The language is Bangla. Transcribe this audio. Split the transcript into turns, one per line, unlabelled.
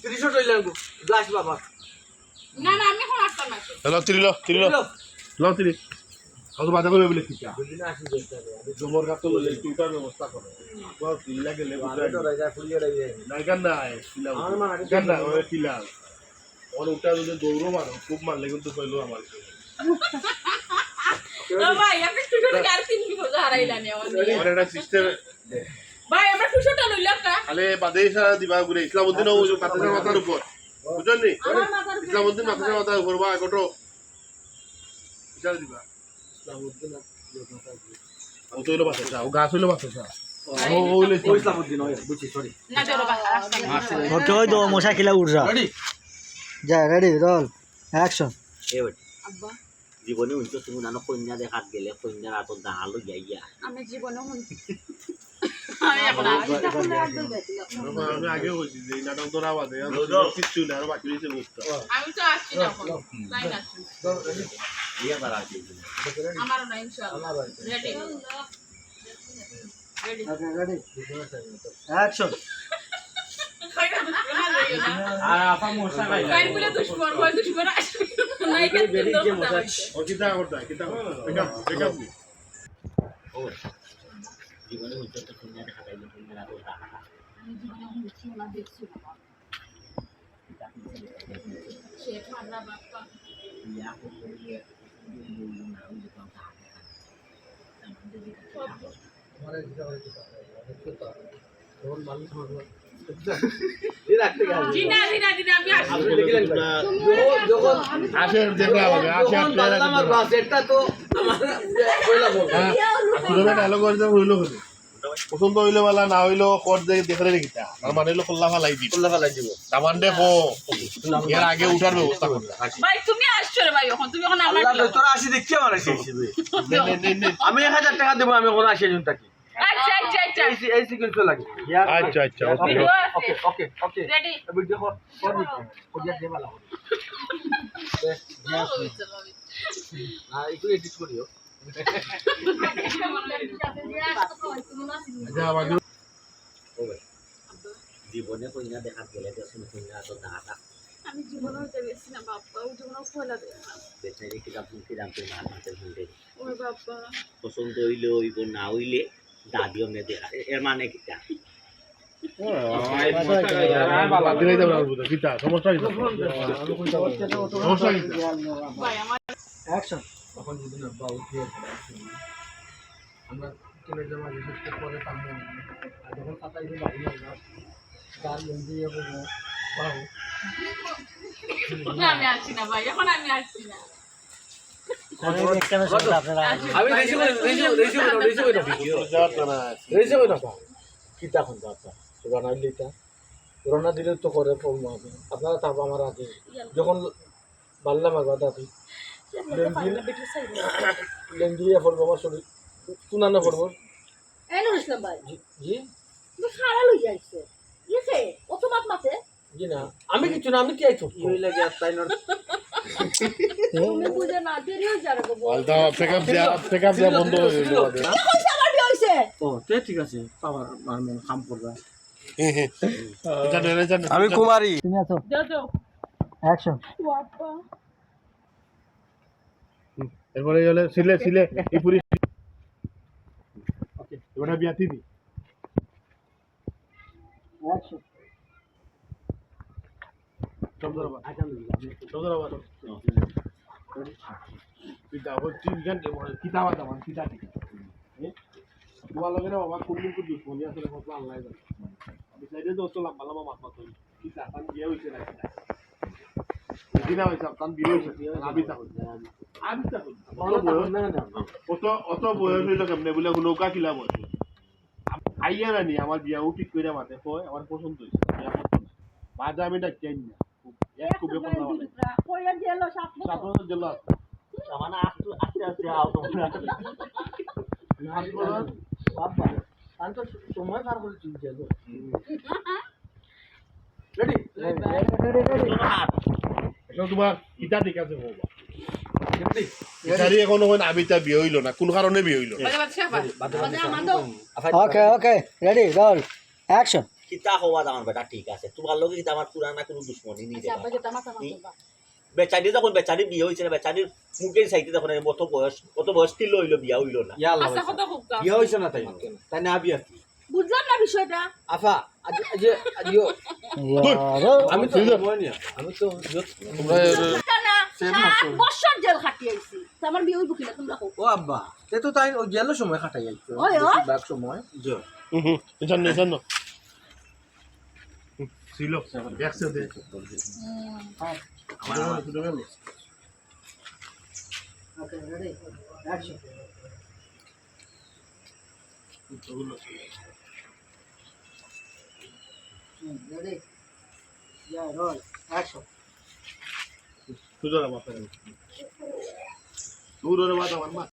তিরিশও চলে গ্লাস বাবা
না না আমি এখন আসতাম না
হ্যালো তিরিল ল তিরি কত বাধা করবে বলে ঠিক আছে
দুদিন আসি দেখতে আমি
জমর কাপ তো বলে টুটার ব্যবস্থা করো বাস তিলা গেলে
আরে তো রাজা ফুলিয়ে রাখবে
নাই গান নাই তিলা গান না ওই তিলা ওর উঠা যদি দৌড়ো মারো খুব মারলে কিন্তু কইলো আমার
ও ভাই আপনি টুশোটা কার 3 বিঘা হারাইলানি আমাদের
ওর একটা সিস্টেম
ভাই আমরা টুশোটা লইলাম না
আলে বাদে সারা দিবা ঘুরে ইসলামউদ্দিন ওই মাথার মাথার উপর বুঝছেন নি
আমার মাথার উপর
ইসলামউদ্দিন মাথার উপর বা কত বিচার দিবা
ইসলামউদ্দিন
ও তো হইলো বাচ্চা ও গাছ হইলো বাচ্চা ও হইলো
ইসলামউদ্দিন হয় বুঝছি সরি
না জোর আসতাম
ওকে ওই তো মশা খেলা উড় যা
রেডি
যা রেডি রোল অ্যাকশন
আব্বা
জীবনে হইতো তুমি নানো কন্যা দেখাত গেলে কন্যার হাতত দাঁড়ালো যাইয়া
আমি জীবনে হন আমি এখন
আমি আগে বলছি যে নাটক তোরা বাদে কিছু না আর বাকি রয়েছে বুঝতে
আমি তো আসছি না এখন তাই না
ইয়া তারা আছে
আমার না ইনশাআল্লাহ রেডি রেডি
রেডি অ্যাকশন
আর আপা মশা খাইলা
কাইন বলে দুশমন হয় দুশমন আসবে নাই কেন
বেরিয়ে মশা
ও কিতা করতে কিতা বেকআপ নি
ও জীবনে হইতো তো কন্যা দেখা গেলে কন্যার হাতত দাঁড়ালো
জীবনে হচ্ছে না দেখছি বাবা শেখ মারনা বাপ্পা
ইয়া করলে ইয়ে না ওই যে কথা
আমারে যেটা হয় সেটা তখন মানুষ মারবে এই রাখতে গেল
জিনা আমি আসছি
আপনি দেখলেন যখন
আসে দেখা হবে আসে
আমার বাস এটা তো আমার কইলা বল
আসলে ডায়লগ করতে হইলো হলো পছন্দ হইলো वाला না হইলো কোড দেখে রেখিতা তার মানে হলো খোলা ফালাই দি
খোলা ফেলাই দিব
তামান্ডে পো এর আগে উঠার ব্যবস্থা করতে
ভাই তুমি আসছো রে ভাই এখন তুমি এখন আমার
আল্লাহ তোরা আসি দেখছি আমার আসি আমি 1000 টাকা দেব আমি কোন আসি জন থাকি
আচ্ছা
এই সিকোয়েন্স লাগে
আচ্ছা আচ্ছা
ভিডিও আছে
ওকে
রেডি
ভিডিও কর কোডিয়া দে वाला না একটু এডিট করিও
জীবনে কন্যা দেখাত গেলে দেখুন কন্যার হাতত দাঁড়াটা
আমি জীবনে হইতে গেছি না বাপ্পা ওই জীবনে খোলা দে
বেচারি কিতাব তুই মার মাথা শুনতে
ওই বাপ্পা
পছন্দ হইলে হইব না হইলে দাদিও মে দেখা এর মানে কিটা
ভাই আমার
অ্যাকশন
তখন যদি না বা উঠিয়ে আমরা কিনে জমা বিশেষ করে সামনে আর যখন পাতা এসে বাড়ি না গান দিয়ে বলবো বাবু
আমি আসছি না ভাই এখন আমি আসছি না
আপনারা
আমি রেসে কই না কিতা কোন কথা রনা দিতা রনা দিলে তো করে ফোন মারবে আপনারা তারপর আমার আগে যখন বাল্লা মারবা দাদি লেঙ্গিয়া ফোন বাবা শরীর তুনানো করবো
এনো ইসলাম ভাই
জি
তুমি সারা লই যাইছে ইসে কত মাত মাতে
জি না আমি কিছু না আমি কি আইছো কি লাগে আর তাই না
তুমি বুঝে না দেরি হয়ে যাবে গো
আলদা পিকআপ দেয়া বন্ধ হয়ে গেল
কোন সারা হইছে
ও ঠিক আছে পাওয়ার মানে কাম করবা
আমি কুমারী তুমি আছো
দাও
অ্যাকশন
বাপ্পা
এরপরে গেলে সিলে এই পুরি ওকে এবারে বিয়াতি দি
অ্যাকশন
চন্দ্রবা চন্দ্রবা কিতা হচ্ছে গান কিতাবা দামান কিতা ঠিক তোমার লগে না বাবা কোন কোন দুশ্মনী আসলে কত আল্লাহ জানে আমি সাইডে দোস্ত লম্বা মাত মাত কিতা কান বিয়ে হইছে না কিনা হইছে কান বিয়ে হইছে আমি তা হইছে আমি তা হইছে অত বয়স হইল কেমনে বলে নৌকা কিলা বসে আইয়া রানি আমার বিয়াও ঠিক করে মাতে কয় আমার পছন্দ হইছে বাজা আমি ডাকি না খুবই পছন্দ হয়
কইয়া দিল সাপ
সাপোজ জেলা
সামানা আস্তে আস্তে আও তোমরা
বাবা তান্ত সময় পার করে চুল যাবো রেডি
এটা তোমার কিতা ঠিক আছে বাবা বিচারি এখন ওখানে আবিতা বিয়ে হইল না কোন কারণে বিয়ে হইল
মানে আমাদের
ওকে ওকে রেডি রোল অ্যাকশন
কিতা হওয়া আমার বেটা ঠিক আছে তোমার লগে কিন্তু আমার পুরানা কোনো দুশ্মনী নেই রে
আব্বা যেটা মাথা মারবা
বেচারি যখন বেচারি বিয়ে হয়েছে না বেচারির মুখের সাইতে যখন কত বয়স কিল হইলো বিয়া হইলো না
আচ্ছা কথা খুব
বিয়া হইছে না তাই তাই না বিয়া কি
বুঝলাম না বিষয়টা
আফা আজ আজিও আমি তো
আমি তো
তোমরা
এটা না 7 বছর জেল খাটিয়ে আইছি তো আমার বিয়ে হইব কিনা তোমরা কও
ও আব্বা তে তো তাই ওই জেলের সময় খাটাই যাইতো
ওই ওই
ব্যাক সময়
জানো জানো ছিল দেখছে দে
ওকে রেডি অ্যাকশন রেডি ইয়া রোল অ্যাকশন
তুই মাথা তুই মাথা আমার